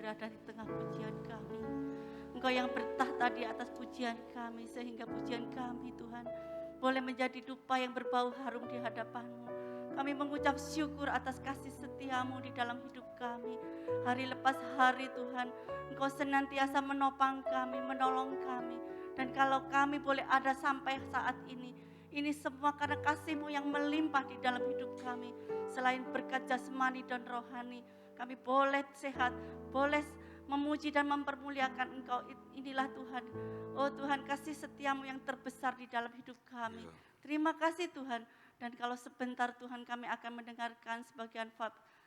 berada di tengah pujian kami. Engkau yang bertahta di atas pujian kami, sehingga pujian kami Tuhan boleh menjadi dupa yang berbau harum di hadapan-Mu. Kami mengucap syukur atas kasih setiamu di dalam hidup kami. Hari lepas hari Tuhan, Engkau senantiasa menopang kami, menolong kami. Dan kalau kami boleh ada sampai saat ini semua karena kasih-Mu yang melimpah di dalam hidup kami. Selain berkat jasmani dan rohani, kami boleh sehat, boleh memuji dan mempermuliakan Engkau. Inilah Tuhan. Oh Tuhan, kasih setiamu yang terbesar di dalam hidup kami. Terima kasih Tuhan. Dan kalau sebentar Tuhan kami akan mendengarkan sebagian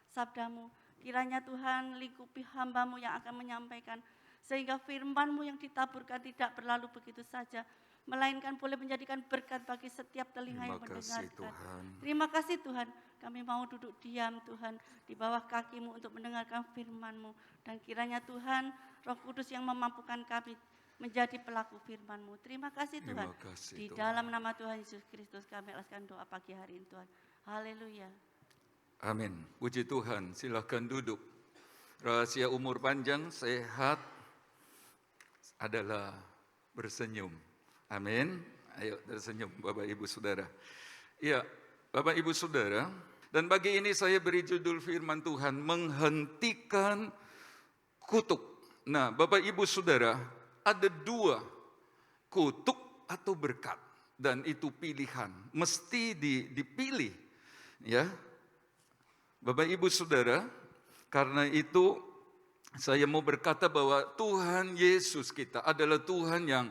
sabda-Mu. Kiranya Tuhan lingkupi hamba-Mu yang akan menyampaikan. Sehingga firman-Mu yang ditaburkan tidak berlalu begitu saja. Melainkan boleh menjadikan berkat bagi setiap telinga yang mendengarkan. Terima kasih Tuhan. Kami mau duduk diam Tuhan di bawah kaki-Mu untuk mendengarkan firman-Mu. Dan kiranya Tuhan Roh Kudus yang memampukan kami menjadi pelaku firman-Mu. Terima kasih Tuhan. Di dalam nama Tuhan Yesus Kristus kami alaskan doa pagi hari ini Tuhan. Haleluya. Amin. Puji Tuhan. Silakan duduk. Rahasia umur panjang, sehat adalah bersenyum. Amin. Ayo tersenyum Bapak Ibu Saudara. Ya, Bapak Ibu Saudara, dan pagi ini saya beri judul firman Tuhan, menghentikan kutuk. Nah, Bapak Ibu Saudara, ada dua, kutuk atau berkat, dan itu pilihan, mesti dipilih, ya, Bapak Ibu Saudara. Karena itu saya mau berkata bahwa Tuhan Yesus kita adalah Tuhan yang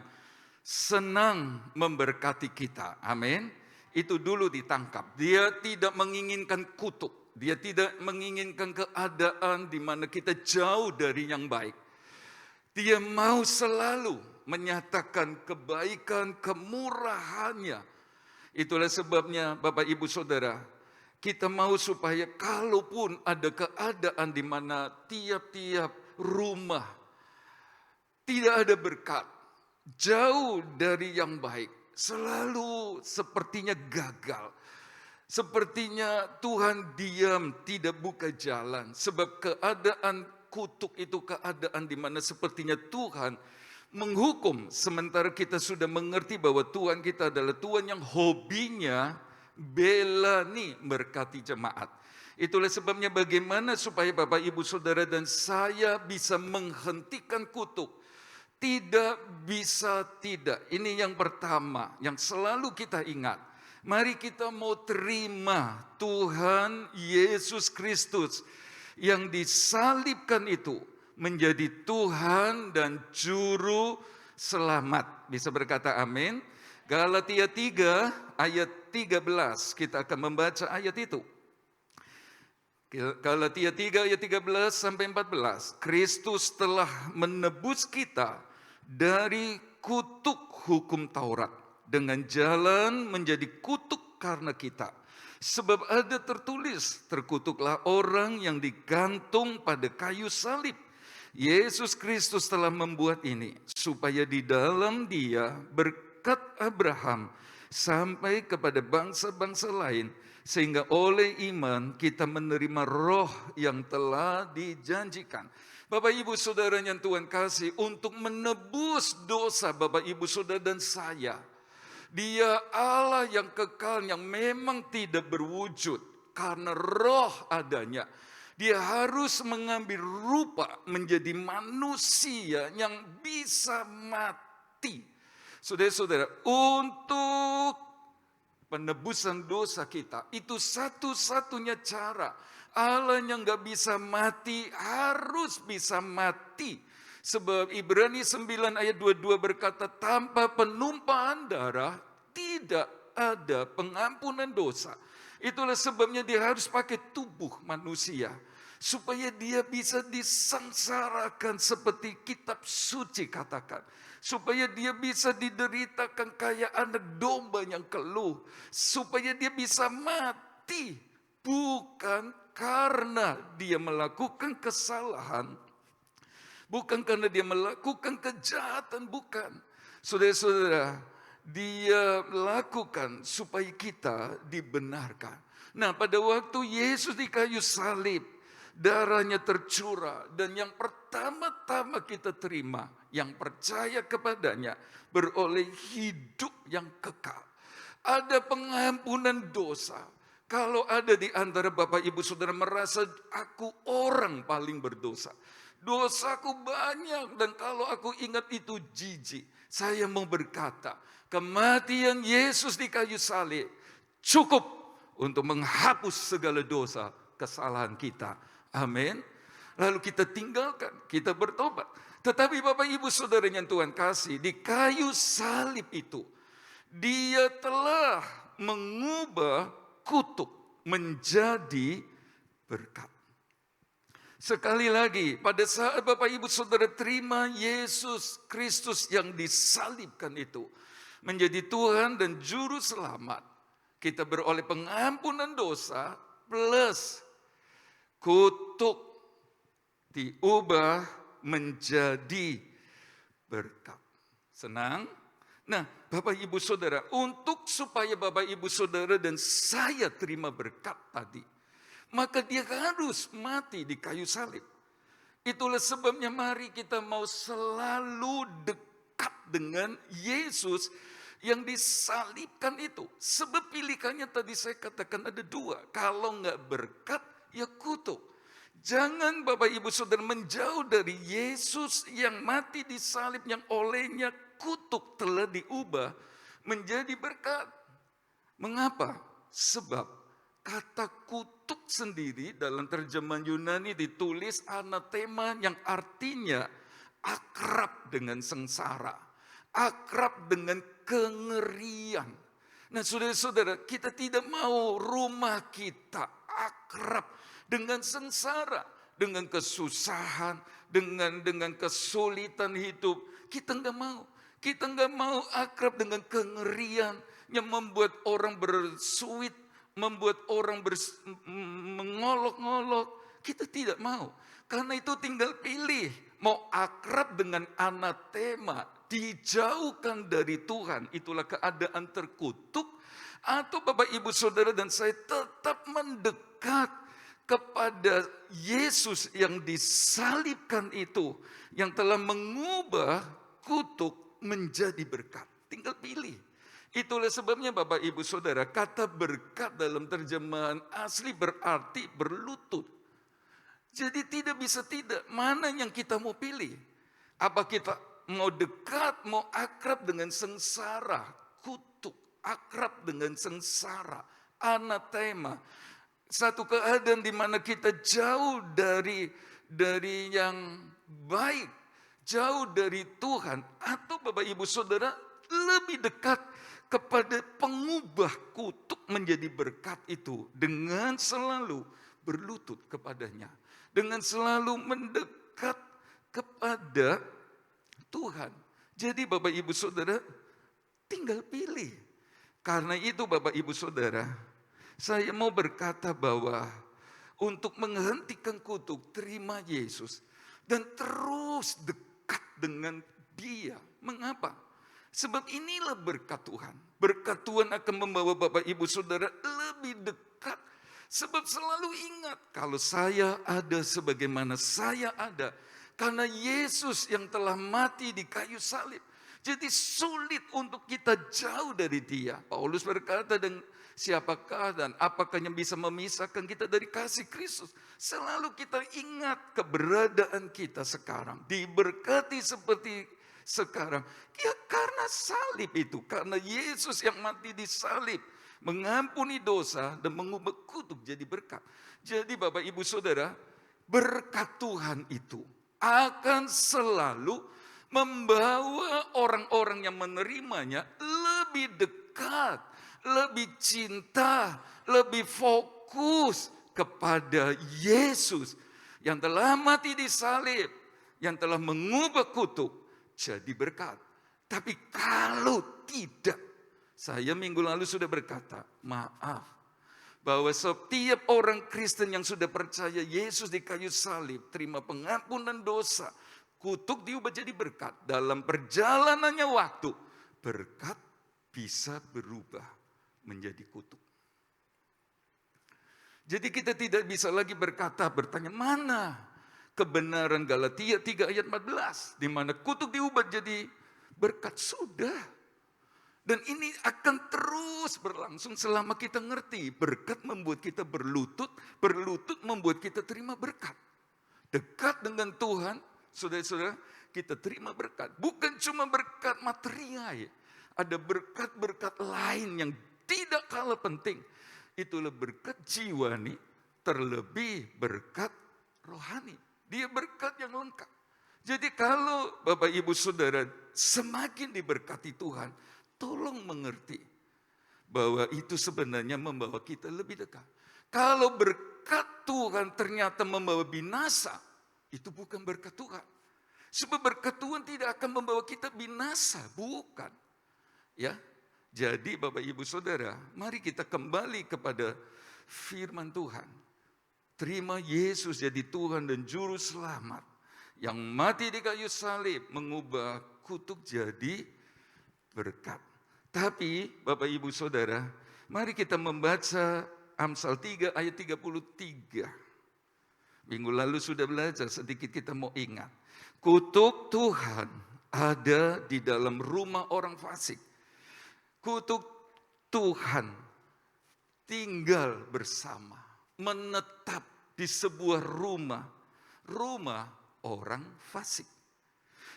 senang memberkati kita, amin. Itu dulu ditangkap. Dia tidak menginginkan kutuk, dia tidak menginginkan keadaan di mana kita jauh dari yang baik. Dia mau selalu menyatakan kebaikan, kemurahannya. Itulah sebabnya Bapak Ibu Saudara, kita mau supaya kalaupun ada keadaan di mana tiap-tiap rumah tidak ada berkat, jauh dari yang baik, selalu sepertinya gagal. Sepertinya Tuhan diam, tidak buka jalan. Sebab keadaan kutuk itu keadaan di mana sepertinya Tuhan menghukum. Sementara kita sudah mengerti bahwa Tuhan kita adalah Tuhan yang hobinya bela nih berkati jemaat. Itulah sebabnya bagaimana supaya Bapak Ibu Saudara dan saya bisa menghentikan kutuk. Tidak bisa tidak. Ini yang pertama yang selalu kita ingat. Mari kita mau terima Tuhan Yesus Kristus yang disalibkan itu menjadi Tuhan dan Juru Selamat. Bisa berkata amin. Galatia 3 ayat 13, kita akan membaca ayat itu. Galatia 3 ayat 13 sampai 14. Kristus telah menebus kita dari kutuk hukum Taurat dengan jalan menjadi kutuk karena kita. Sebab ada tertulis, terkutuklah orang yang digantung pada kayu salib. Yesus Kristus telah membuat ini supaya di dalam Dia berkat Abraham sampai kepada bangsa-bangsa lain, sehingga oleh iman kita menerima roh yang telah dijanjikan. Bapak Ibu Saudara yang Tuhan kasih, untuk menebus dosa Bapak Ibu Saudara dan saya, Dia Allah yang kekal, yang memang tidak berwujud karena roh adanya. Dia harus mengambil rupa menjadi manusia yang bisa mati. Saudara-saudara, untuk penebusan dosa kita, itu satu-satunya cara. Allah yang gak bisa mati harus bisa mati. Sebab Ibrani 9 ayat 22 berkata, tanpa penumpahan darah tidak ada pengampunan dosa. Itulah sebabnya dia harus pakai tubuh manusia, supaya dia bisa disengsarakan seperti kitab suci katakan. Supaya dia bisa dideritakan kayak anak domba yang keluh. Supaya dia bisa mati. Bukan karena dia melakukan kesalahan, bukan karena dia melakukan kejahatan, bukan. Saudara-saudara, dia lakukan supaya kita dibenarkan. Nah, pada waktu Yesus di kayu salib, darahnya tercurah, dan yang pertama pertama-tama kita terima, yang percaya kepadanya, beroleh hidup yang kekal. Ada pengampunan dosa. Kalau ada di antara Bapak Ibu Saudara merasa aku orang paling berdosa, dosaku banyak dan kalau aku ingat itu jijik, saya mau berkata, kematian Yesus di kayu salib cukup untuk menghapus segala dosa kesalahan kita. Amin. Lalu kita tinggalkan, kita bertobat. Tetapi Bapak Ibu Saudara yang Tuhan kasih, di kayu salib itu, Dia telah mengubah kutuk menjadi berkat. Sekali lagi, pada saat Bapak Ibu Saudara terima Yesus Kristus yang disalibkan itu menjadi Tuhan dan Juru Selamat, kita beroleh pengampunan dosa plus kutuk diubah menjadi berkat. Senang? Nah, Bapak Ibu Saudara, untuk supaya Bapak Ibu Saudara dan saya terima berkat tadi, maka Dia harus mati di kayu salib. Itulah sebabnya mari kita mau selalu dekat dengan Yesus yang disalibkan itu. Sebab pilihannya tadi saya katakan ada dua. Kalau enggak berkat, ya kutuk. Jangan Bapak Ibu Saudara menjauh dari Yesus yang mati di salib, yang olehnya kutuk telah diubah menjadi berkat. Mengapa? Sebab kata kutuk sendiri dalam terjemahan Yunani ditulis anatema yang artinya akrab dengan sengsara, akrab dengan kengerian. Nah saudara-saudara, kita tidak mau rumah kita akrab dengan sengsara, dengan kesusahan, dengan kesulitan hidup. Kita enggak mau. Kita enggak mau akrab dengan kengerian yang membuat orang bersuit, membuat orang mengolok-ngolok. Kita tidak mau. Karena itu tinggal pilih. Mau akrab dengan anatema, dijauhkan dari Tuhan, itulah keadaan terkutuk. Atau Bapak Ibu Saudara dan saya tetap mendekat kepada Yesus yang disalibkan itu, yang telah mengubah kutuk menjadi berkat. Tinggal pilih. Itulah sebabnya Bapak Ibu Saudara, kata berkat dalam terjemahan asli berarti berlutut. Jadi tidak bisa tidak, mana yang kita mau pilih? Apa kita mau dekat, mau akrab dengan sengsara, kutuk, akrab dengan sengsara, anatema. Satu keadaan di mana kita jauh dari yang baik, jauh dari Tuhan, atau Bapak Ibu Saudara lebih dekat kepada pengubah kutuk menjadi berkat itu dengan selalu berlutut kepadanya, dengan selalu mendekat kepada Tuhan. Jadi Bapak Ibu Saudara tinggal pilih. Karena itu Bapak Ibu Saudara, saya mau berkata bahwa untuk menghentikan kutuk, terima Yesus dan terus dekat dengan Dia. Mengapa? Sebab inilah berkat Tuhan. Berkat Tuhan akan membawa Bapak Ibu Saudara lebih dekat. Sebab selalu ingat, kalau saya ada sebagaimana saya ada, karena Yesus yang telah mati di kayu salib. Jadi sulit untuk kita jauh dari Dia. Paulus berkata, dan siapakah dan apakah yang bisa memisahkan kita dari kasih Kristus? Selalu kita ingat keberadaan kita sekarang. Diberkati seperti sekarang. Ya karena salib itu. Karena Yesus yang mati di salib. Mengampuni dosa dan mengubah kutuk jadi berkat. Jadi Bapak Ibu Saudara, berkat Tuhan itu akan selalu membawa orang-orang yang menerimanya lebih dekat, lebih cinta, lebih fokus kepada Yesus yang telah mati di salib, yang telah mengubah kutuk jadi berkat. Tapi kalau tidak, saya minggu lalu sudah berkata, maaf, bahwa setiap orang Kristen yang sudah percaya Yesus di kayu salib, terima pengampunan dosa, kutuk diubah jadi berkat. Dalam perjalanannya waktu, berkat bisa berubah menjadi kutuk. Jadi kita tidak bisa lagi bertanya, mana kebenaran Galatia 3 ayat 14. Di mana kutuk diubah jadi berkat. Sudah. Dan ini akan terus berlangsung selama kita ngerti. Berkat membuat kita berlutut, berlutut membuat kita terima berkat. Dekat dengan Tuhan, saudara-saudara, kita terima berkat. Bukan cuma berkat material. Ada berkat-berkat lain yang tidak kalah penting. Itulah berkat jiwani, terlebih berkat rohani. Dia berkat yang lengkap. Jadi kalau Bapak Ibu Saudara semakin diberkati Tuhan, tolong mengerti bahwa itu sebenarnya membawa kita lebih dekat. Kalau berkat Tuhan ternyata membawa binasa, itu bukan berkat Tuhan. Sebab berkat Tuhan tidak akan membawa kita binasa, bukan. Ya, jadi Bapak Ibu Saudara, mari kita kembali kepada firman Tuhan. Terima Yesus jadi Tuhan dan Juru Selamat yang mati di kayu salib mengubah kutuk jadi berkat. Tapi Bapak Ibu Saudara, mari kita membaca Amsal 3 ayat 33. Minggu lalu sudah belajar, sedikit kita mau ingat. Kutuk Tuhan ada di dalam rumah orang fasik. Kutuk Tuhan tinggal bersama, menetap di sebuah rumah orang fasik.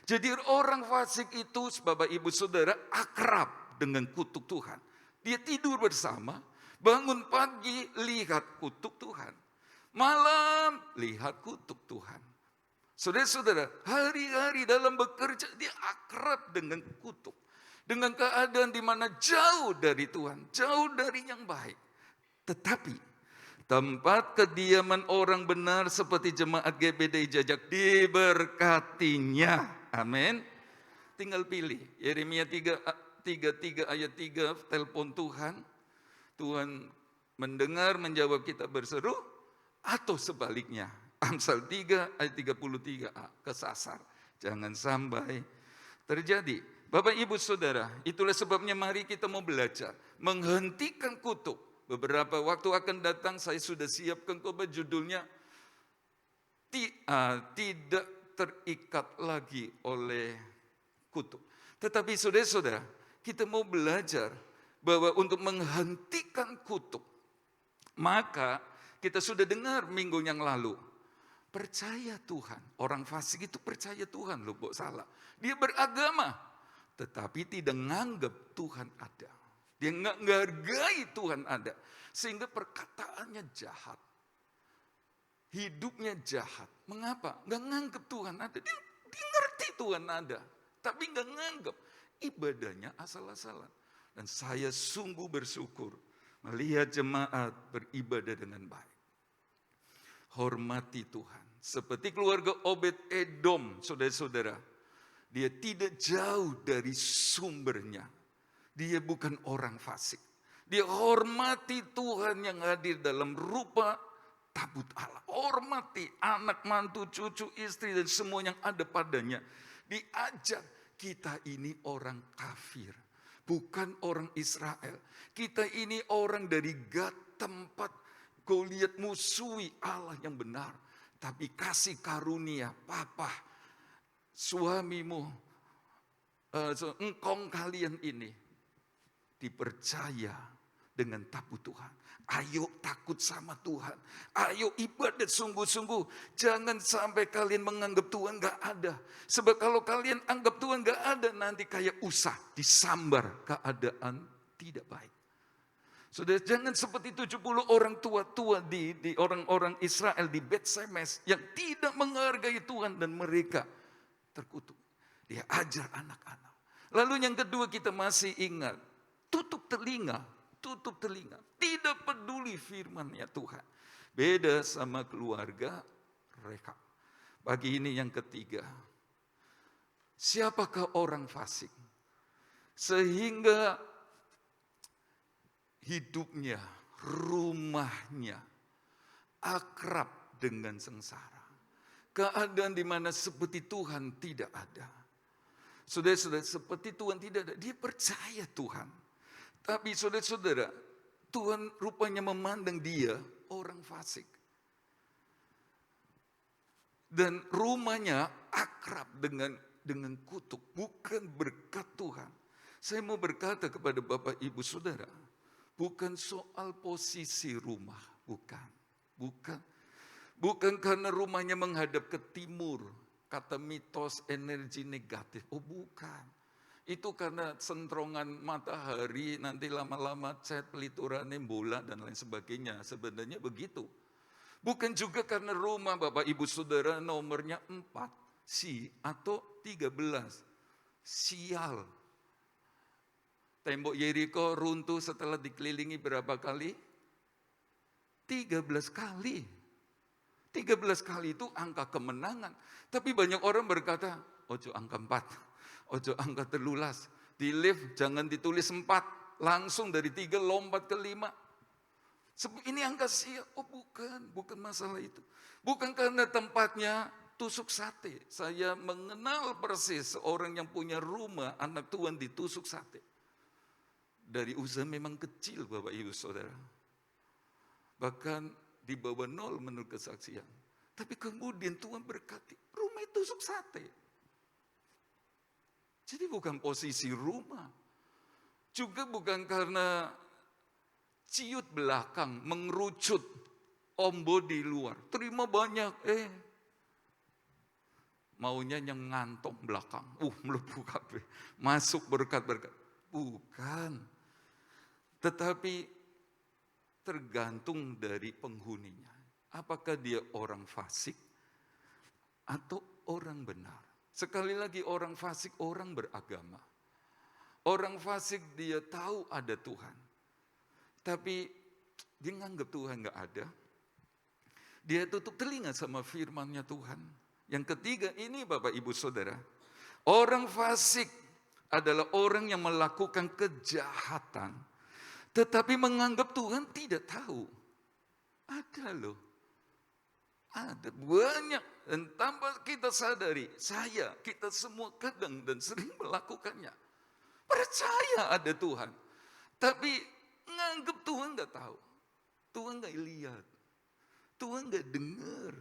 Jadi orang fasik itu, Bapak Ibu Saudara, akrab dengan kutuk Tuhan. Dia tidur bersama, bangun pagi lihat kutuk Tuhan. Malam lihat kutuk Tuhan. Saudara-saudara, hari-hari dalam bekerja dia akrab dengan kutuk. Dengan keadaan di mana jauh dari Tuhan, jauh dari yang baik. Tetapi tempat kediaman orang benar seperti jemaat GBD Jajak diberkatinya. Amin. Tinggal pilih. Yeremia 3 ayat 3, telepon Tuhan. Tuhan mendengar, menjawab, kita berseru. Atau sebaliknya. Amsal 3 ayat 33a, kesasar. Jangan sampai terjadi. Bapak Ibu Saudara, itulah sebabnya mari kita mau belajar. Menghentikan kutuk. Beberapa waktu akan datang saya sudah siapkan judulnya tidak terikat lagi oleh kutuk. Tetapi saudara-saudara, kita mau belajar bahwa untuk menghentikan kutuk, maka kita sudah dengar minggu yang lalu, percaya Tuhan. Orang fasik itu percaya Tuhan, loh, salah. Dia beragama, tetapi tidak menganggap Tuhan ada. Dia nggak menghargai Tuhan ada. Sehingga perkataannya jahat. Hidupnya jahat. Mengapa? Nggak nganggap Tuhan ada. Dia ngerti Tuhan ada. Tapi nggak nganggap. Ibadahnya asal-asalan. Dan saya sungguh bersyukur melihat jemaat beribadah dengan baik. Hormati Tuhan. Seperti keluarga Obed Edom, saudara-saudara. Dia tidak jauh dari sumbernya. Dia bukan orang fasik. Dia hormati Tuhan yang hadir dalam rupa tabut Allah. Hormati anak, mantu, cucu, istri, dan semua yang ada padanya. Diajar, kita ini orang kafir. Bukan orang Israel. Kita ini orang dari Gat, tempat Goliat musuhi Allah yang benar. Tapi kasih karunia, papa, suamimu, engkong kalian ini dipercaya dengan tabut Tuhan. Ayo takut sama Tuhan. Ayo ibadat sungguh-sungguh. Jangan sampai kalian menganggap Tuhan gak ada. Sebab kalau kalian anggap Tuhan gak ada, nanti kayak Usah disambar keadaan tidak baik. Saudara, jangan seperti 70 orang tua-tua di orang-orang Israel di Bet-Semes yang tidak menghargai Tuhan dan mereka terkutuk. Dia ajar anak-anak. Lalu yang kedua kita masih ingat, tutup telinga. Tidak peduli firman-Nya Tuhan. Beda sama keluarga Rekab. Pagi ini yang ketiga. Siapakah orang fasik? Sehingga hidupnya, rumahnya akrab dengan sengsara. Keadaan di mana seperti Tuhan tidak ada. Saudara-saudara, seperti Tuhan tidak ada. Dia percaya Tuhan. Tapi saudara-saudara, Tuhan rupanya memandang dia orang fasik. Dan rumahnya akrab dengan kutuk, bukan berkat Tuhan. Saya mau berkata kepada Bapak Ibu Saudara, bukan soal posisi rumah, bukan karena rumahnya menghadap ke timur, kata mitos energi negatif. Oh bukan, itu karena sentrongan matahari, nanti lama-lama cat peliturannya bola dan lain sebagainya. Sebenarnya begitu. Bukan juga karena rumah Bapak Ibu Saudara nomornya 4, atau 13, sial. Tembok Yeriko runtuh setelah dikelilingi berapa kali? 13 kali. 13 kali itu angka kemenangan. Tapi banyak orang berkata, ojo angka 4, ojo angka 13. Di lift jangan ditulis 4, langsung dari 3 lompat ke 5. Ini angka sial. Oh bukan masalah itu. Bukan karena tempatnya tusuk sate. Saya mengenal persis seorang yang punya rumah anak Tuhan ditusuk sate. Dari usaha memang kecil Bapak Ibu Saudara. Bahkan di bawah 0 menurut kesaksian. Tapi kemudian Tuhan berkati, rumah itu tusuk sate. Jadi bukan posisi rumah. Juga bukan karena ciut belakang, mengerucut, ombo di luar. Terima banyak, maunya yang ngantong belakang. Melebu kabeh. Masuk berkat-berkat. Bukan. Tetapi tergantung dari penghuninya. Apakah dia orang fasik atau orang benar? Sekali lagi orang fasik, orang beragama. Orang fasik dia tahu ada Tuhan. Tapi dia nganggap Tuhan gak ada. Dia tutup telinga sama firman-Nya Tuhan. Yang ketiga ini Bapak Ibu Saudara. Orang fasik adalah orang yang melakukan kejahatan. Tetapi menganggap Tuhan tidak tahu. Ada loh. Ada banyak. Dan tanpa kita sadari, kita semua kadang dan sering melakukannya. Percaya ada Tuhan. Tapi nganggep Tuhan gak tahu. Tuhan gak lihat. Tuhan gak dengar.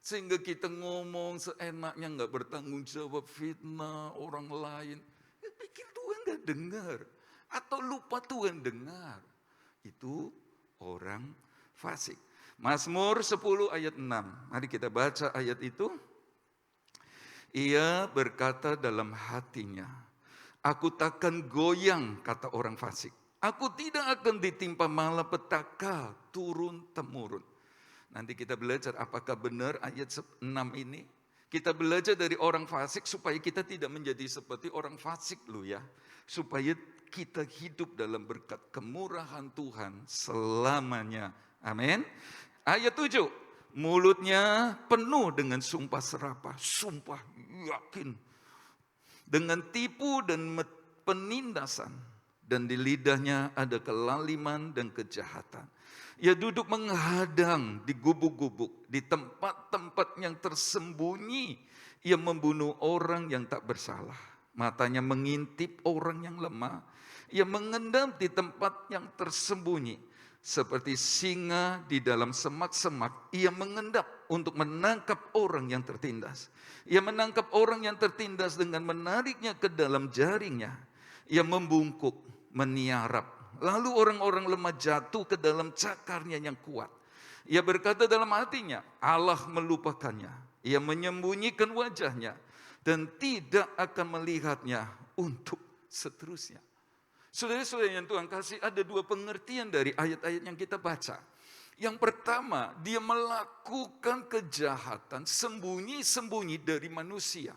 Sehingga kita ngomong seenaknya gak bertanggung jawab, fitnah orang lain. Pikir Tuhan gak dengar. Atau lupa Tuhan dengar. Itu orang fasik. Mazmur 10 ayat 6. Mari kita baca ayat itu. Ia berkata dalam hatinya, aku takkan goyang, kata orang fasik. Aku tidak akan ditimpa malapetaka turun-temurun. Nanti kita belajar apakah benar ayat 6 ini. Kita belajar dari orang fasik supaya kita tidak menjadi seperti orang fasik loh ya. Supaya kita hidup dalam berkat kemurahan Tuhan selamanya. Amin. Ayat 7. Mulutnya penuh dengan sumpah serapah. Sumpah yakin. Dengan tipu dan penindasan. Dan di lidahnya ada kelaliman dan kejahatan. Ia duduk menghadang di gubuk-gubuk, di tempat-tempat yang tersembunyi. Ia membunuh orang yang tak bersalah. Matanya mengintip orang yang lemah. Ia mengendap di tempat yang tersembunyi. Seperti singa di dalam semak-semak, ia mengendap untuk menangkap orang yang tertindas. Ia menangkap orang yang tertindas dengan menariknya ke dalam jaringnya. Ia membungkuk, meniarap. Lalu orang-orang lemah jatuh ke dalam cakarnya yang kuat. Ia berkata dalam hatinya, Allah melupakannya. Ia menyembunyikan wajahnya dan tidak akan melihatnya untuk seterusnya. Saudara-saudara yang Tuhan kasih, ada dua pengertian dari ayat-ayat yang kita baca. Yang pertama, dia melakukan kejahatan sembunyi-sembunyi dari manusia.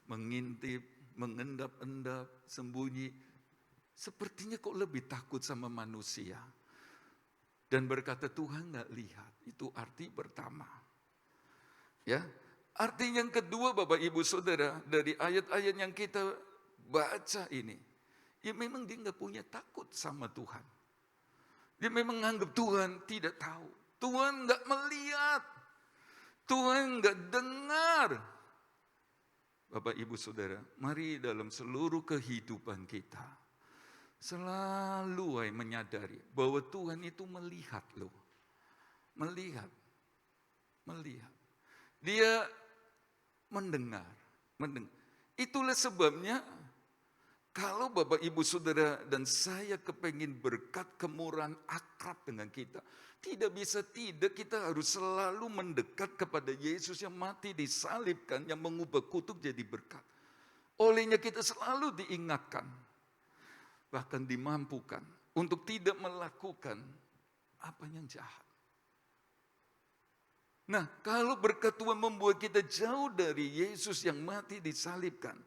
Mengintip, mengendap-endap, sembunyi. Sepertinya kok lebih takut sama manusia. Dan berkata Tuhan gak lihat. Itu arti pertama. Ya, arti yang kedua Bapak Ibu Saudara, dari ayat-ayat yang kita baca ini. Ya memang dia gak punya takut sama Tuhan. Dia memang menganggap Tuhan tidak tahu. Tuhan gak melihat. Tuhan gak dengar. Bapak Ibu Saudara, mari dalam seluruh kehidupan kita selalu menyadari bahwa Tuhan itu melihat loh. Melihat. Dia mendengar. Itulah sebabnya kalau Bapak Ibu Saudara dan saya kepingin berkat kemurahan akrab dengan kita, tidak bisa tidak kita harus selalu mendekat kepada Yesus yang mati disalibkan, yang mengubah kutuk jadi berkat. Olehnya kita selalu diingatkan, bahkan dimampukan untuk tidak melakukan apa yang jahat. Nah, kalau berkat Tuhan membuat kita jauh dari Yesus yang mati disalibkan,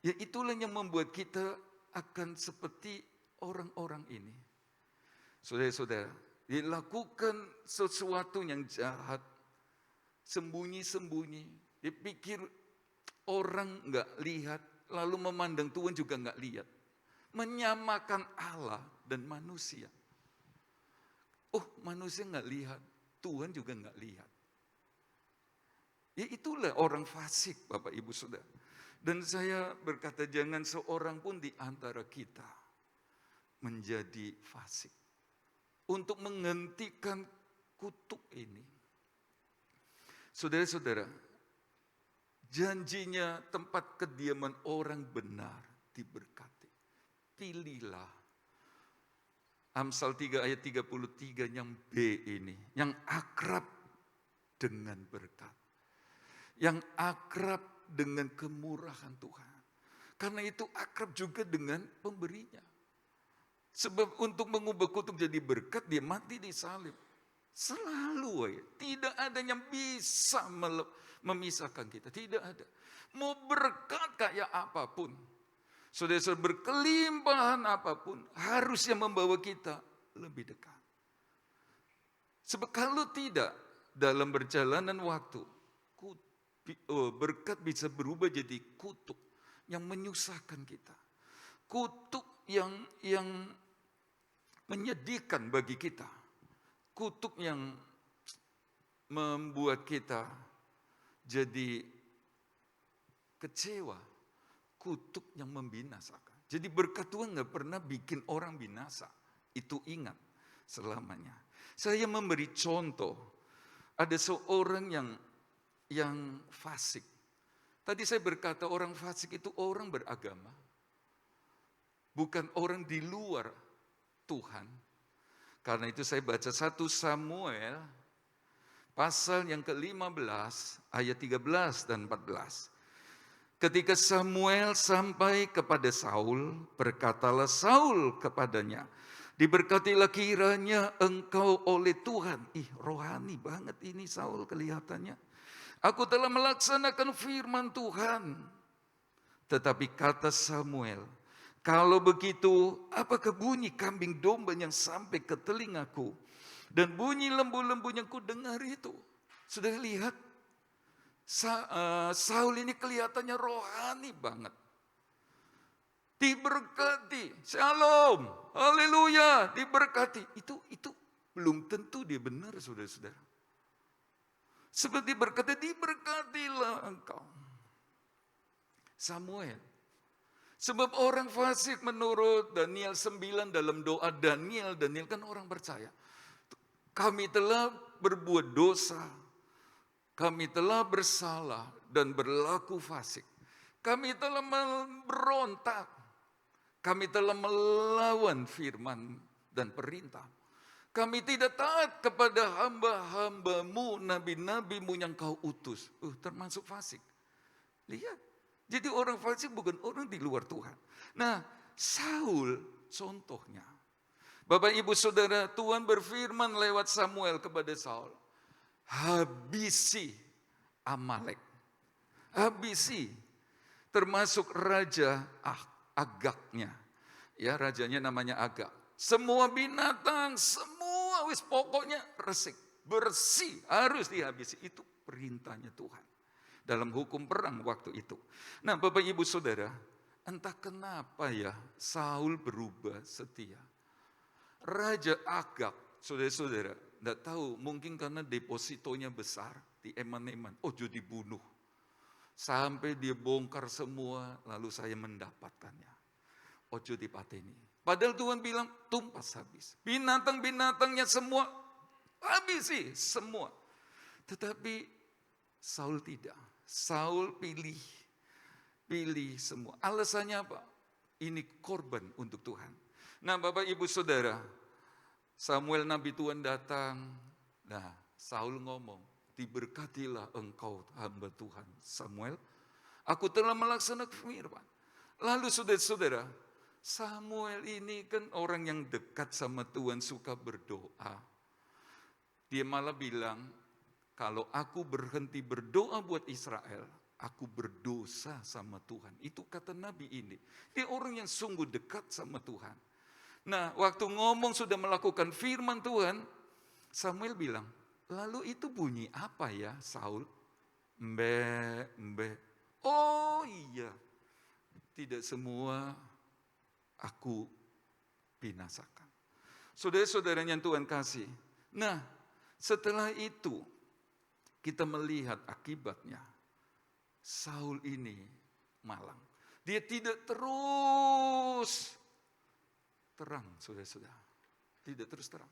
ya itulah yang membuat kita akan seperti orang-orang ini. Saudara-saudara, dilakukan sesuatu yang jahat, sembunyi-sembunyi, dipikir orang nggak lihat, lalu memandang Tuhan juga nggak lihat. Menyamakan Allah dan manusia. Oh, manusia nggak lihat, Tuhan juga nggak lihat. Ya itulah orang fasik, Bapak Ibu Saudara. Dan saya berkata jangan seorang pun di antara kita menjadi fasik. Untuk menghentikan kutuk ini. Saudara-saudara, janjinya tempat kediaman orang benar diberkati. Pilihlah. Amsal 3 ayat 33 yang B ini. Yang akrab dengan berkat. Yang akrab dengan kemurahan Tuhan. Karena itu akrab juga dengan pemberinya. Sebab untuk mengubah kutuk jadi berkat, dia mati disalib. Selalu, tidak ada yang bisa memisahkan kita. Tidak ada. Mau berkat kayak apapun. Saudara-saudara, berkelimpahan apapun, harusnya membawa kita lebih dekat. Sebab kalau tidak, dalam perjalanan waktu, berkat bisa berubah jadi kutuk yang menyusahkan kita. Kutuk yang menyedihkan bagi kita. Kutuk yang membuat kita jadi kecewa. Kutuk yang membinasakan. Jadi berkat Tuhan gak pernah bikin orang binasa. Itu ingat selamanya. Saya memberi contoh. Ada seorang yang fasik. Tadi saya berkata orang fasik itu orang beragama. Bukan orang di luar Tuhan. Karena itu saya baca 1 Samuel pasal yang ke-15 ayat 13 dan 14. Ketika Samuel sampai kepada Saul, berkatalah Saul kepadanya, diberkatilah kiranya engkau oleh Tuhan. Rohani banget ini Saul kelihatannya. Aku telah melaksanakan firman Tuhan. Tetapi kata Samuel, kalau begitu, apakah bunyi kambing domba yang sampai ke telingaku? Dan bunyi lembu-lembu yang ku dengar itu. Sudah lihat? Saul ini kelihatannya rohani banget. Diberkati, shalom, haleluya, diberkati. Itu belum tentu dia benar, saudara-saudara. Seperti berkata, diberkatilah engkau. Samuel. Sebab orang fasik menurut Daniel 9 dalam doa Daniel kan orang percaya. Kami telah berbuat dosa. Kami telah bersalah dan berlaku fasik. Kami telah memberontak. Kami telah melawan firman dan perintah. Kami tidak taat kepada hamba-hambamu, nabi-nabimu yang kau utus. Termasuk fasik. Lihat. Jadi orang fasik bukan orang di luar Tuhan. Nah, Saul contohnya. Bapak Ibu Saudara, Tuhan berfirman lewat Samuel kepada Saul. Habisi Amalek. Habisi. Termasuk raja Agagnya. Ya, rajanya namanya Agag. Semua binatang, semua pokoknya resik. Bersih, harus dihabisi. Itu perintahnya Tuhan. Dalam hukum perang waktu itu. Nah, Bapak Ibu Saudara, entah kenapa ya Saul berubah setia. Raja Agag, saudara-saudara, tidak tahu, mungkin karena depositonya besar di Eman-Eman. Jadi bunuh. Sampai dia bongkar semua, lalu saya mendapatkannya. Ojo dipateni. Padahal Tuhan bilang, tumpas habis. Binatang-binatangnya semua, habisi semua. Tetapi Saul tidak. Saul pilih semua. Alasannya apa? Ini korban untuk Tuhan. Nah, Bapak Ibu Saudara, Samuel Nabi Tuhan datang. Nah, Saul ngomong, diberkatilah engkau hamba Tuhan Samuel. Aku telah melaksanakan firman. Lalu saudara-saudara, Samuel ini kan orang yang dekat sama Tuhan, suka berdoa. Dia malah bilang, kalau aku berhenti berdoa buat Israel, aku berdosa sama Tuhan. Itu kata Nabi ini. Dia orang yang sungguh dekat sama Tuhan. Nah, waktu ngomong sudah melakukan firman Tuhan, Samuel bilang, lalu itu bunyi apa ya Saul? Mbe. Oh iya, tidak semua aku binasakan. Saudara-saudara yang Tuhan kasih. Nah, setelah itu kita melihat akibatnya. Saul ini malang. Dia tidak terus terang, saudara-saudara. Tidak terus terang.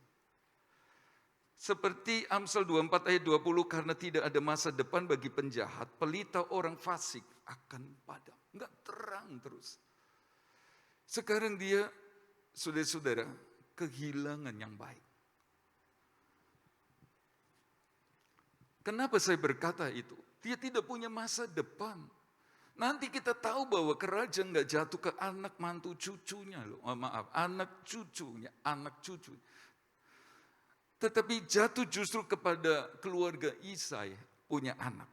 Seperti Amsal 24 ayat 20, karena tidak ada masa depan bagi penjahat, pelita orang fasik akan padam. Enggak terang terus. Sekarang dia, saudara-saudara, kehilangan yang baik. Kenapa saya berkata itu? Dia tidak punya masa depan. Nanti kita tahu bahwa kerajaan enggak jatuh ke anak mantu cucunya loh. Anak cucunya. Tetapi jatuh justru kepada keluarga Isai punya anak.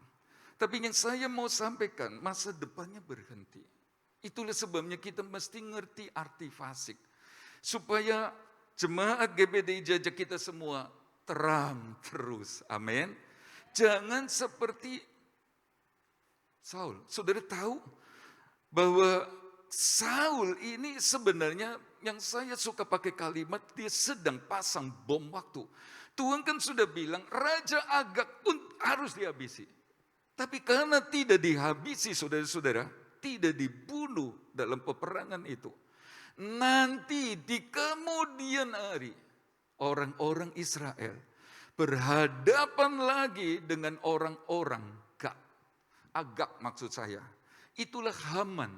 Tapi yang saya mau sampaikan, masa depannya berhenti. Itulah sebabnya kita mesti ngerti arti fasik. Supaya jemaat GBDI Jajak kita semua terang terus. Amin. Jangan seperti Saul. Saudara tahu bahwa Saul ini sebenarnya yang saya suka pakai kalimat, dia sedang pasang bom waktu. Tuhan kan sudah bilang Raja Agag pun harus dihabisi. Tapi karena tidak dihabisi saudara-saudara, tidak dibunuh dalam peperangan itu. Nanti di kemudian hari orang-orang Israel berhadapan lagi dengan orang-orang Agag maksud saya. Itulah Haman.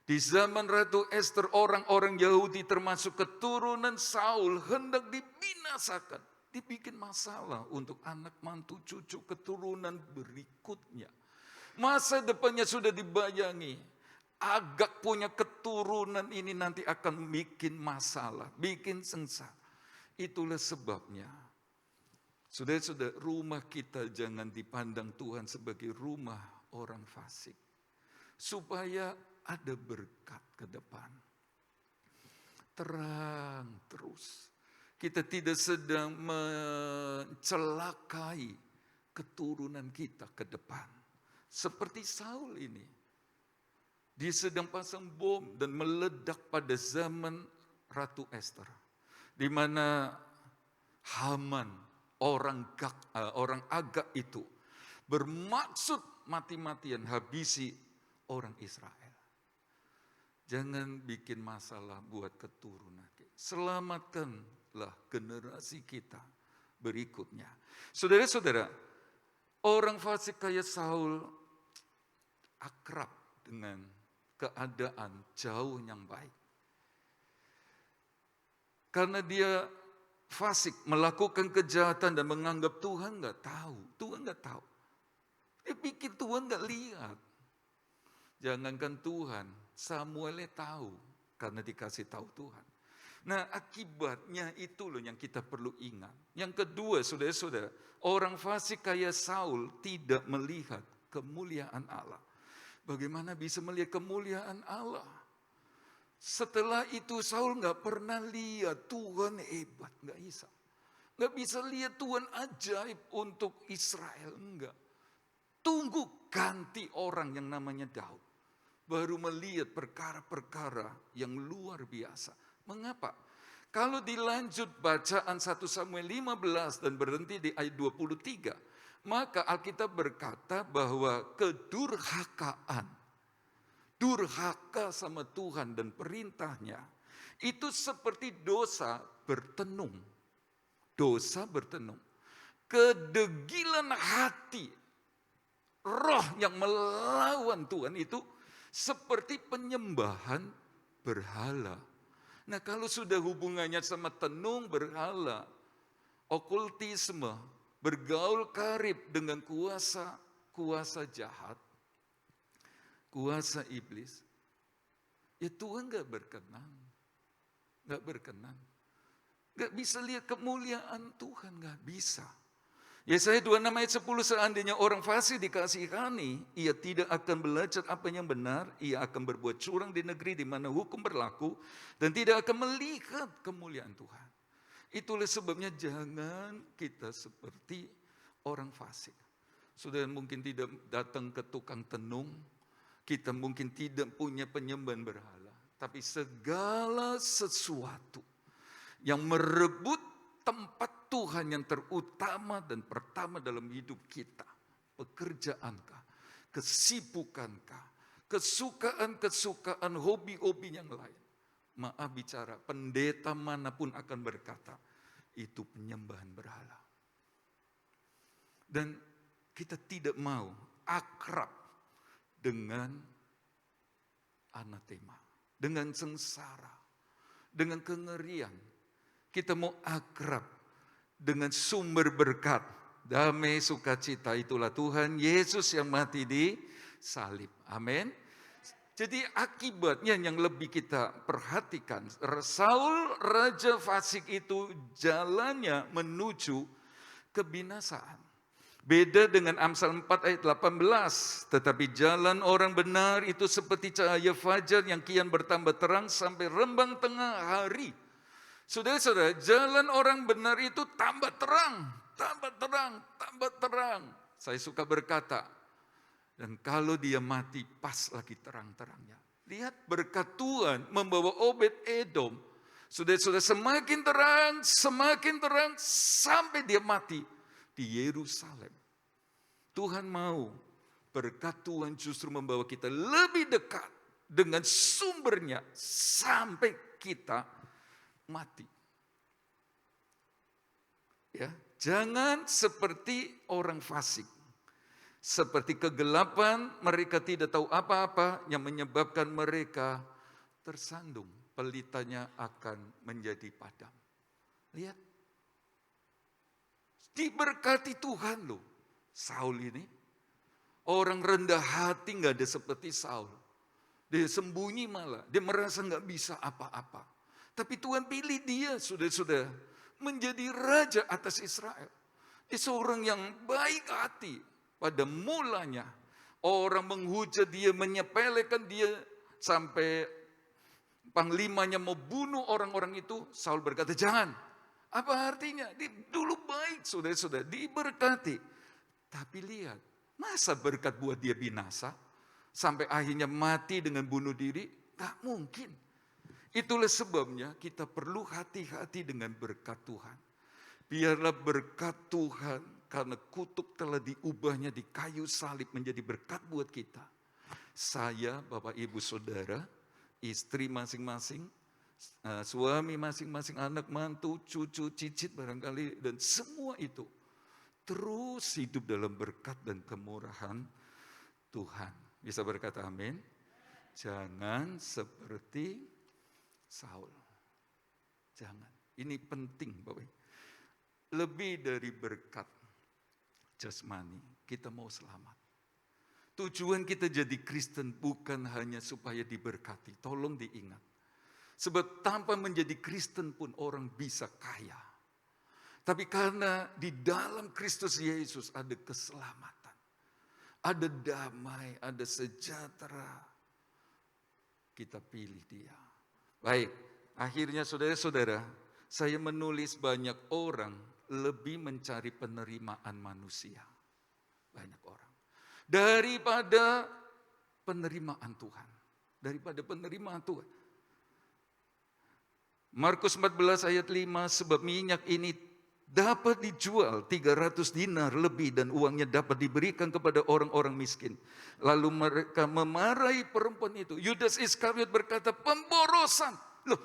Di zaman Ratu Esther, orang-orang Yahudi termasuk keturunan Saul hendak dibinasakan. Dibikin masalah untuk anak mantu cucu keturunan berikutnya. Masa depannya sudah dibayangi. Agak punya keturunan ini nanti akan bikin masalah, bikin sengsara. Itulah sebabnya. Saudara-saudara, rumah kita jangan dipandang Tuhan sebagai rumah orang fasik. Supaya ada berkat ke depan. Terang terus. Kita tidak sedang mencelakai keturunan kita ke depan. Seperti Saul ini. Dia sedang pasang bom dan meledak pada zaman Ratu Esther. Di mana Haman, orang Agag itu bermaksud mati-matian habisi orang Israel. Jangan bikin masalah buat keturunan. Selamatkanlah generasi kita berikutnya. Saudara-saudara, orang fasik kayak Saul akrab dengan keadaan jauh yang baik. Karena dia fasik, melakukan kejahatan dan menganggap Tuhan nggak tahu. Tuhan nggak tahu. Dia pikir Tuhan nggak lihat. Jangankan Tuhan, Samuelnya tahu karena dikasih tahu Tuhan. Nah, akibatnya itu loh yang kita perlu ingat. Yang kedua, saudara-saudara, orang fasik kayak Saul tidak melihat kemuliaan Allah. Bagaimana bisa melihat kemuliaan Allah? Setelah itu Saul nggak pernah lihat Tuhan hebat, nggak bisa. Nggak bisa lihat Tuhan ajaib untuk Israel, enggak. Tunggu ganti orang yang namanya Daud. Baru melihat perkara-perkara yang luar biasa. Mengapa? Kalau dilanjut bacaan 1 Samuel 15 dan berhenti di ayat 23, maka Alkitab berkata bahwa kedurhakaan, durhaka sama Tuhan dan perintahnya, itu seperti dosa bertenung. Dosa bertenung. Kedegilan hati roh yang melawan Tuhan itu seperti penyembahan berhala. Nah, kalau sudah hubungannya sama tenung berhala, okultisme, bergaul karib dengan kuasa jahat, kuasa iblis, ya Tuhan gak berkenan. Gak berkenan. Gak bisa lihat kemuliaan Tuhan, gak bisa. Yesaya 26 ayat 10, seandainya orang fasik dikasihani, ia tidak akan belajar apa yang benar, ia akan berbuat curang di negeri di mana hukum berlaku, dan tidak akan melihat kemuliaan Tuhan. Itulah sebabnya jangan kita seperti orang fasik. Sudah mungkin tidak datang ke tukang tenung, kita mungkin tidak punya penyembahan berhala, tapi segala sesuatu yang merebut tempat Tuhan yang terutama dan pertama dalam hidup kita, pekerjaankah, kesibukankah, kesukaan-kesukaan, hobi-hobi yang lain. Maaf bicara, pendeta manapun akan berkata, itu penyembahan berhala. Dan kita tidak mau akrab dengan anatema, dengan sengsara, dengan kengerian. Kita mau akrab dengan sumber berkat, damai, sukacita. Itulah Tuhan Yesus yang mati di salib. Amin. Jadi akibatnya yang lebih kita perhatikan, Saul raja fasik itu jalannya menuju kebinasaan. Beda dengan Amsal 4 ayat 18. Tetapi jalan orang benar itu seperti cahaya fajar yang kian bertambah terang sampai rembang tengah hari. Saudara-saudara, jalan orang benar itu tambah terang, tambah terang, tambah terang. Saya suka berkata, dan kalau dia mati pas lagi terang-terangnya. Lihat berkat Tuhan membawa Obed Edom. Saudara-saudara, semakin terang sampai dia mati di Yerusalem. Tuhan mau berkat Tuhan justru membawa kita lebih dekat dengan sumbernya sampai kita mati. Ya, jangan seperti orang fasik. Seperti kegelapan, mereka tidak tahu apa-apa yang menyebabkan mereka tersandung. Pelitanya akan menjadi padam. Lihat. Diberkati Tuhan loh. Saul ini. Orang rendah hati gak ada seperti Saul. Dia sembunyi malah. Dia merasa gak bisa apa-apa. Tapi Tuhan pilih dia, sudah menjadi raja atas Israel. Dia seorang yang baik hati. Pada mulanya, orang menghujat dia, menyepelekan dia, sampai panglimanya mau bunuh orang-orang itu. Saul berkata, jangan. Apa artinya? Dia dulu baik, sudah diberkati. Tapi lihat, masa berkat buat dia binasa? Sampai akhirnya mati dengan bunuh diri? Tak mungkin. Itulah sebabnya kita perlu hati-hati dengan berkat Tuhan. Biarlah berkat Tuhan, karena kutuk telah diubahnya di kayu salib menjadi berkat buat kita. Saya, Bapak Ibu Saudara, istri masing-masing, suami masing-masing, anak mantu, cucu, cicit barangkali, dan semua itu terus hidup dalam berkat dan kemurahan Tuhan. Bisa berkata amin? Jangan seperti Saul. Jangan. Ini penting, Bapak. Lebih dari berkat jasmani, kita mau selamat. Tujuan kita jadi Kristen bukan hanya supaya diberkati. Tolong diingat. Sebab tanpa menjadi Kristen pun orang bisa kaya. Tapi karena di dalam Kristus Yesus ada keselamatan. Ada damai, ada sejahtera. Kita pilih dia. Baik, akhirnya saudara-saudara, saya menulis banyak orang lebih mencari penerimaan manusia. Banyak orang. Daripada penerimaan Tuhan. Daripada penerimaan Tuhan. Markus 14 ayat 5, sebab minyak ini dapat dijual 300 dinar lebih dan uangnya dapat diberikan kepada orang-orang miskin. Lalu mereka memarahi perempuan itu. Yudas Iskariot berkata, pemborosan. Loh,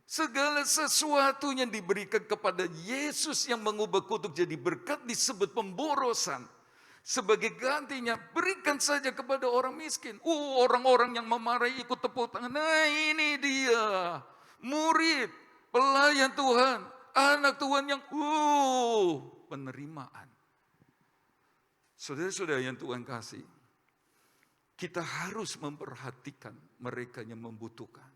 segala sesuatu yang diberikan kepada Yesus yang mengubah kutuk jadi berkat disebut pemborosan. Sebagai gantinya, berikan saja kepada orang miskin. Orang-orang yang memarahi ikut tepuk tangan. Nah, ini dia, murid, pelayan Tuhan, anak Tuhan yang penerimaan. Saudara-saudara yang Tuhan kasih, kita harus memperhatikan mereka yang membutuhkan.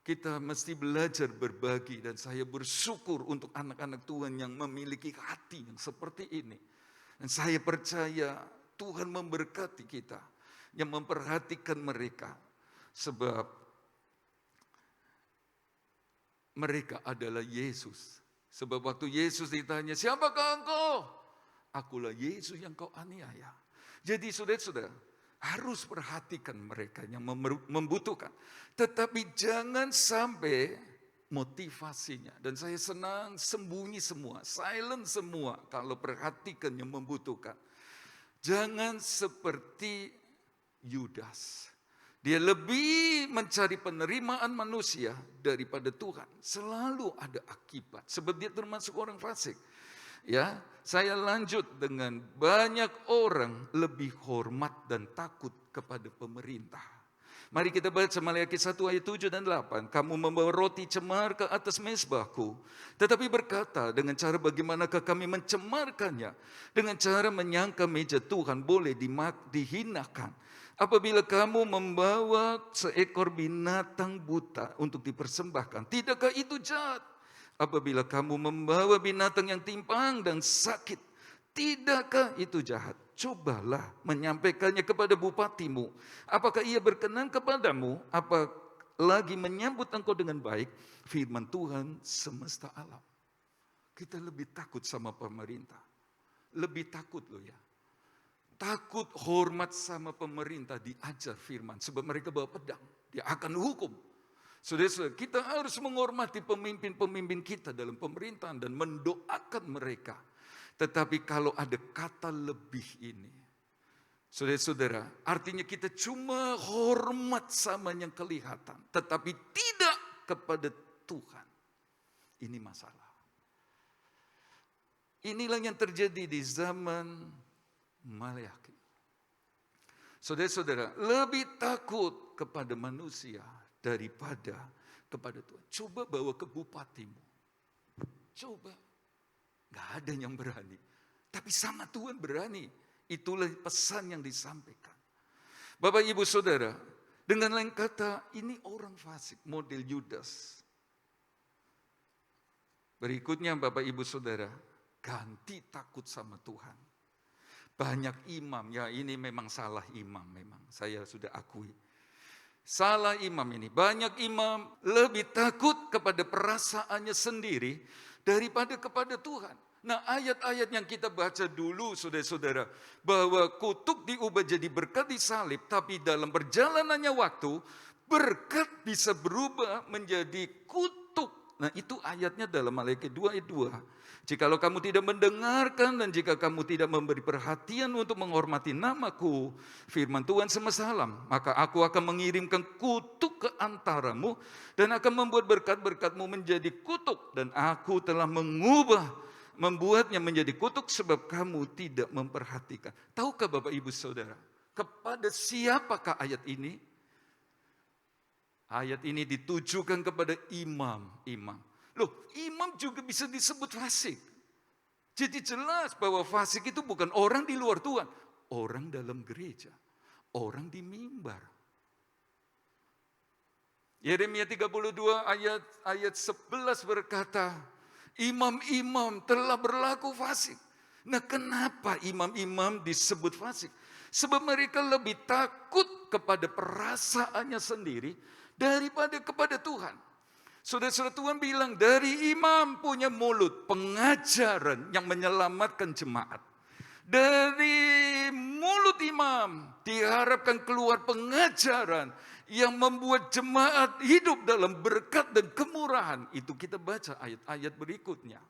Kita mesti belajar berbagi, dan saya bersyukur untuk anak-anak Tuhan yang memiliki hati yang seperti ini. Dan saya percaya Tuhan memberkati kita yang memperhatikan mereka. Sebab mereka adalah Yesus. Sebab waktu Yesus ditanya, siapakah engkau? Akulah Yesus yang kau aniaya. Jadi saudara-saudara, harus perhatikan mereka yang membutuhkan. Tetapi jangan sampai motivasinya. Dan saya senang sembunyi semua, silent semua kalau perhatikan yang membutuhkan. Jangan seperti Yudas. Dia lebih mencari penerimaan manusia daripada Tuhan. Selalu ada akibat. Sebab dia termasuk orang fasik. Ya, saya lanjut dengan banyak orang lebih hormat dan takut kepada pemerintah. Mari kita baca Maleakhi 1 ayat 7 dan 8. Kamu membawa roti cemar ke atas mezbahku, tetapi berkata, dengan cara bagaimanakah kami mencemarkannya? Dengan cara menyangka meja Tuhan boleh dihinakan. Apabila kamu membawa seekor binatang buta untuk dipersembahkan, tidakkah itu jahat? Apabila kamu membawa binatang yang timpang dan sakit, tidakkah itu jahat? Cobalah menyampaikannya kepada bupatimu. Apakah ia berkenan kepadamu? Apalagi menyambut engkau dengan baik? Firman Tuhan semesta alam. Kita lebih takut sama pemerintah. Lebih takut loh ya. Takut hormat sama pemerintah, diajar firman. Sebab mereka bawa pedang. Dia akan hukum. Saudara-saudara, kita harus menghormati pemimpin-pemimpin kita dalam pemerintahan dan mendoakan mereka. Tetapi kalau ada kata lebih ini, saudara-saudara, artinya kita cuma hormat sama yang kelihatan, tetapi tidak kepada Tuhan. Ini masalah. Inilah yang terjadi di zaman Maleakhi. Saudara-saudara, lebih takut kepada manusia daripada kepada Tuhan. Coba bawa ke bupatimu. Coba. Gak ada yang berani. Tapi sama Tuhan berani. Itulah pesan yang disampaikan. Bapak Ibu Saudara, dengan lain kata, ini orang fasik, model Yudas. Berikutnya Bapak Ibu Saudara, ganti takut sama Tuhan. Banyak imam, ya ini memang salah imam memang. Saya sudah akui. Salah imam ini. Banyak imam lebih takut kepada perasaannya sendiri daripada kepada Tuhan. Nah, ayat-ayat yang kita baca dulu, saudara-saudara, bahwa kutuk diubah jadi berkat di salib, tapi dalam perjalanannya waktu, berkat bisa berubah menjadi kutuk. Nah, itu ayatnya dalam Maleakhi 2 ayat 2. Jikalau kamu tidak mendengarkan dan jika kamu tidak memberi perhatian untuk menghormati namaku, firman Tuhan semesta alam, maka aku akan mengirimkan kutuk ke antaramu dan akan membuat berkat-berkatmu menjadi kutuk. Dan aku telah membuatnya menjadi kutuk sebab kamu tidak memperhatikan. Tahukah Bapak Ibu Saudara, kepada siapakah ayat ini? Ayat ini ditujukan kepada imam-imam. Loh, imam juga bisa disebut fasik. Jadi jelas bahwa fasik itu bukan orang di luar Tuhan. Orang dalam gereja. Orang di mimbar. Yeremia 32 ayat 11 berkata, imam-imam telah berlaku fasik. Nah, kenapa imam-imam disebut fasik? Sebab mereka lebih takut kepada perasaannya sendiri daripada kepada Tuhan. Saudara-saudara, Tuhan bilang dari imam punya mulut pengajaran yang menyelamatkan jemaat. Dari mulut imam diharapkan keluar pengajaran yang membuat jemaat hidup dalam berkat dan kemurahan. Itu kita baca ayat-ayat berikutnya.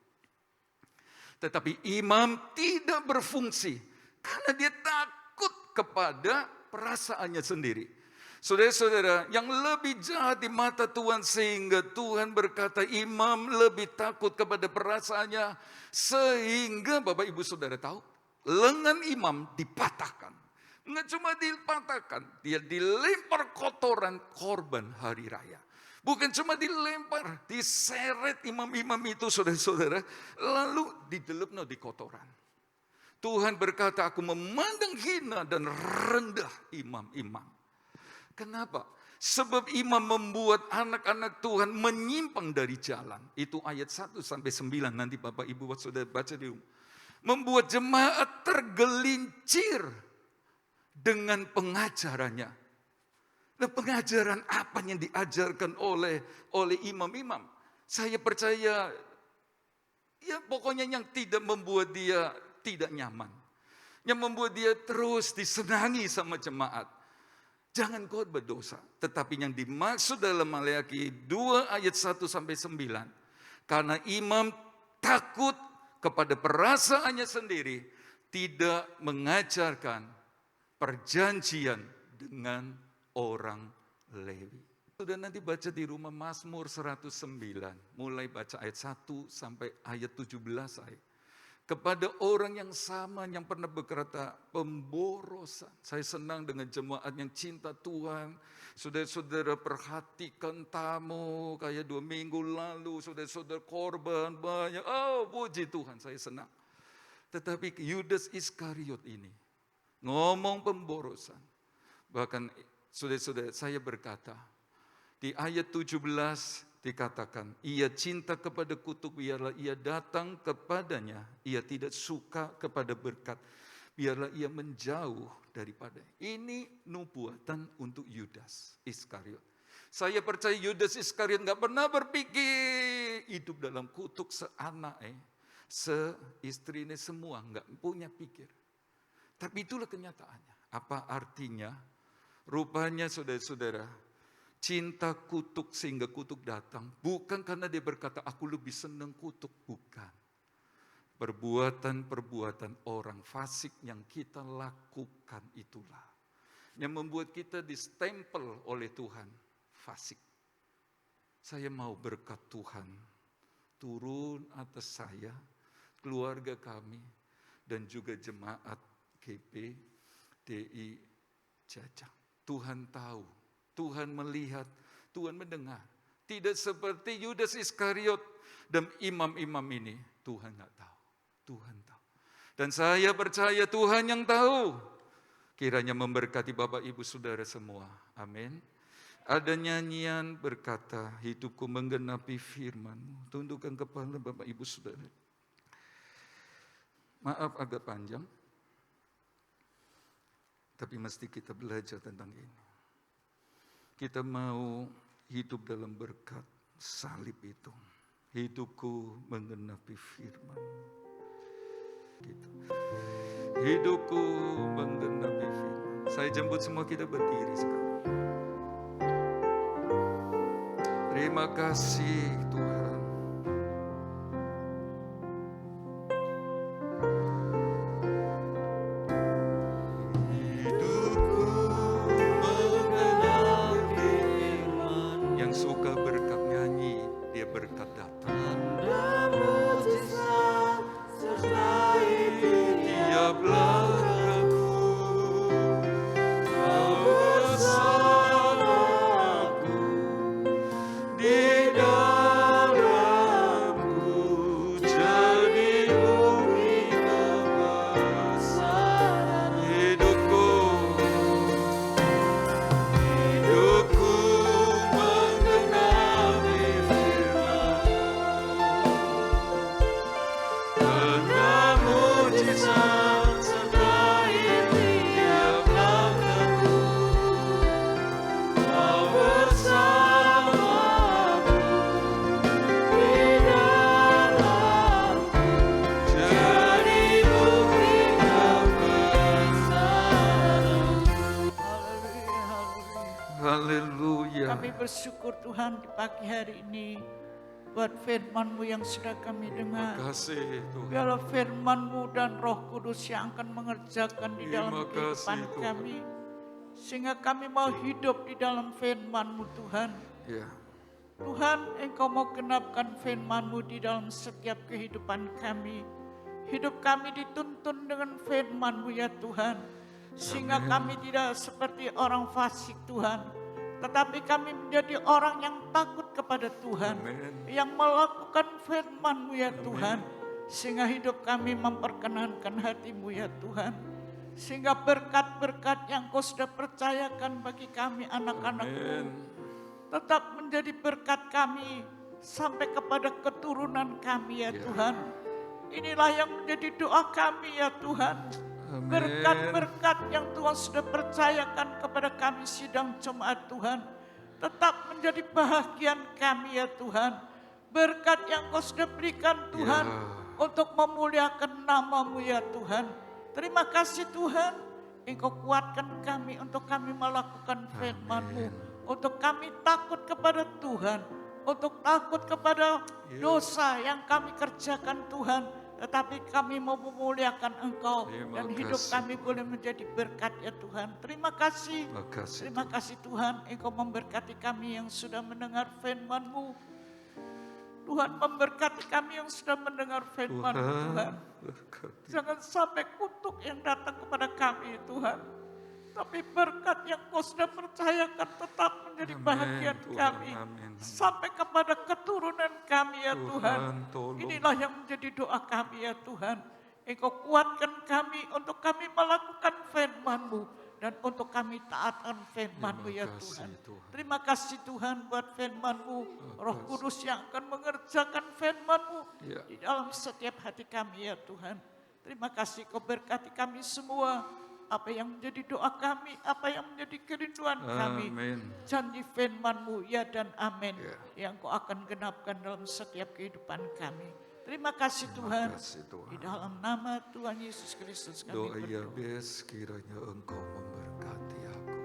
Tetapi imam tidak berfungsi karena dia takut kepada perasaannya sendiri. Saudara-saudara, yang lebih jahat di mata Tuhan sehingga Tuhan berkata imam lebih takut kepada perasaannya. Sehingga Bapak Ibu Saudara tahu, lengan imam dipatahkan. Enggak cuma dipatahkan, dia dilempar kotoran korban hari raya. Bukan cuma dilempar, diseret imam-imam itu saudara-saudara, lalu didelupno di kotoran. Tuhan berkata, aku memandang hina dan rendah imam-imam. Kenapa? Sebab imam membuat anak-anak Tuhan menyimpang dari jalan. Itu ayat 1 sampai 9, nanti Bapak Ibu saudara baca di rumah. Membuat jemaat tergelincir dengan pengajarannya. Nah, pengajaran apa yang diajarkan oleh imam-imam? Saya percaya, ya pokoknya yang tidak membuat dia tidak nyaman. Yang membuat dia terus disenangi sama jemaat. Jangan kau berdosa. Tetapi yang dimaksud dalam Maleakhi 2 ayat 1 sampai 9. Karena imam takut kepada perasaannya sendiri, tidak mengajarkan perjanjian dengan orang Lewi. Sudah nanti baca di rumah Mazmur 109, mulai baca ayat 1 sampai ayat 17 saya. Kepada orang yang sama yang pernah berkata pemborosan. Saya senang dengan jemaat yang cinta Tuhan. Saudara-saudara perhatikan tamu kayak 2 minggu lalu. Saudara-saudara korban banyak. Oh puji Tuhan, saya senang. Tetapi Yudas Iskariot ini ngomong pemborosan. Bahkan saudara-saudara, saya berkata, di ayat 17 dikatakan, ia cinta kepada kutuk, biarlah ia datang kepadanya. Ia tidak suka kepada berkat, biarlah ia menjauh daripada. Ini nubuatan untuk Yudas Iskariot. Saya percaya Yudas Iskariot gak pernah berpikir hidup dalam kutuk seanak, seistrinya semua, gak punya pikir. Tapi itulah kenyataannya. Apa artinya? Rupanya saudara-saudara, cinta kutuk sehingga kutuk datang. Bukan karena dia berkata, aku lebih senang kutuk. Bukan. Perbuatan-perbuatan orang fasik yang kita lakukan itulah. Yang membuat kita distempel oleh Tuhan. Fasik. Saya mau berkat Tuhan turun atas saya, keluarga kami, dan juga jemaat GPDI Jajang. Tuhan tahu, Tuhan melihat, Tuhan mendengar. Tidak seperti Yudas Iskariot dan imam-imam ini. Tuhan nggak tahu, Tuhan tahu. Dan saya percaya Tuhan yang tahu. Kiranya memberkati Bapak Ibu Saudara semua. Amin. Ada nyanyian berkata, hidupku menggenapi firman-Mu. Tundukkan kepala Bapak Ibu Saudara. Maaf agak panjang. Tapi mesti kita belajar tentang ini. Kita mau hidup dalam berkat salib itu. Hidupku menggenapi firman. Gitu. Hidupku menggenapi firman. Saya jemput semua kita berdiri sekarang. Terima kasih Tuhan. Bersyukur Tuhan di pagi hari ini buat firman-Mu yang sudah kami dengar. Terima kasih Tuhan. Biarlah firman-Mu dan Roh Kudus yang akan mengerjakan di dalam kehidupan kami. Sehingga kami mau hidup di dalam firman-Mu Tuhan. Ya. Tuhan, Engkau mau genapkan firman-Mu di dalam setiap kehidupan kami. Hidup kami dituntun dengan firman-Mu ya Tuhan. Sehingga kami tidak seperti orang fasik Tuhan. Tetapi kami menjadi orang yang takut kepada Tuhan. Yang melakukan firman-Mu ya Tuhan. Sehingga hidup kami memperkenankan hati-Mu ya Tuhan. Sehingga berkat-berkat yang Kau sudah percayakan bagi kami anak-anak-Mu tetap menjadi berkat kami sampai kepada keturunan kami ya Tuhan. Inilah yang menjadi doa kami ya Tuhan. Berkat-berkat yang Tuhan sudah percayakan kepada kami sidang jemaat Tuhan tetap menjadi bahagian kami ya Tuhan. Berkat yang Kau sudah berikan Tuhan untuk memuliakan nama-Mu ya Tuhan. Terima kasih Tuhan, Engkau kuatkan kami untuk kami melakukan firman-Mu. Untuk kami takut kepada Tuhan, untuk takut kepada dosa yang kami kerjakan Tuhan. Tetapi kami mau memuliakan Engkau dan hidup kami boleh menjadi berkat ya Tuhan. Terima kasih. Terima kasih Tuhan, Engkau memberkati kami yang sudah mendengar firman-Mu. Tuhan memberkati kami yang sudah mendengar firman Tuhan. Jangan sampai kutuk yang datang kepada kami Tuhan. Tapi berkat yang Kau sudah percayakan tetap menjadi bahagian kami. Sampai kepada keturunan kami ya Tuhan. Inilah yang menjadi doa kami ya Tuhan. Engkau kuatkan kami untuk kami melakukan firman-Mu. Dan untuk kami taatkan firman-Mu ya Tuhan. Terima kasih Tuhan buat firman-Mu. Roh Kudus yang akan mengerjakan firman-Mu di dalam setiap hati kami ya Tuhan. Terima kasih Kau berkati kami semua. Apa yang menjadi doa kami, apa yang menjadi kerinduan kami. Janji firman-Mu ya dan amin. Yang Kau akan genapkan dalam setiap kehidupan kami. Terima kasih Tuhan. Di dalam nama Tuhan Yesus Kristus kami Doa berdoa. Yabes kiranya Engkau memberkati aku.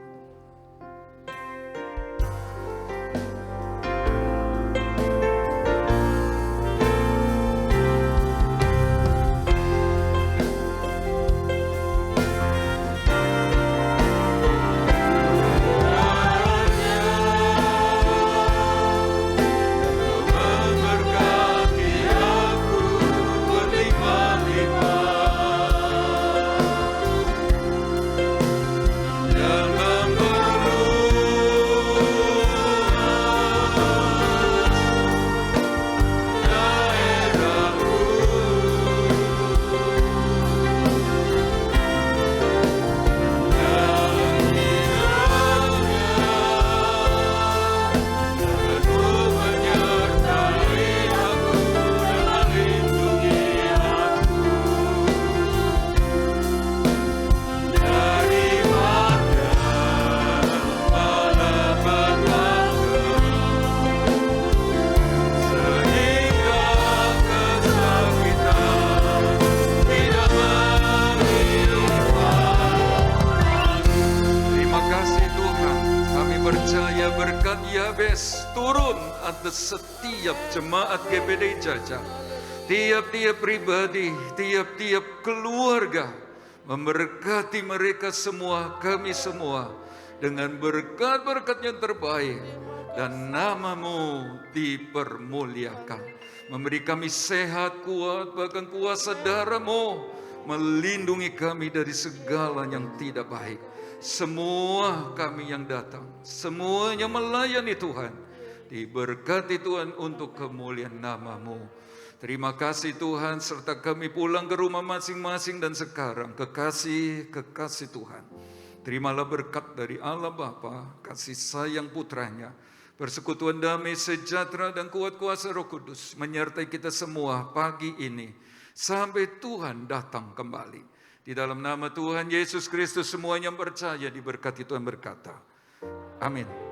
Yabes turun atas setiap jemaat GBD Jajak, tiap-tiap pribadi, tiap-tiap keluarga, memberkati mereka semua, kami semua dengan berkat-berkat yang terbaik dan nama-Mu dipermuliakan. Memberi kami sehat, kuat, bahkan kuasa darah-Mu melindungi kami dari segala yang tidak baik. Semua kami yang datang, semuanya melayani Tuhan, diberkati Tuhan untuk kemuliaan nama-Mu. Terima kasih Tuhan, serta kami pulang ke rumah masing-masing dan sekarang kekasih Tuhan. Terimalah berkat dari Allah Bapa, kasih sayang putranya, persekutuan damai sejahtera dan kuat kuasa Roh Kudus menyertai kita semua pagi ini sampai Tuhan datang kembali. Di dalam nama Tuhan Yesus Kristus semuanya yang percaya diberkati Tuhan berkata, amin.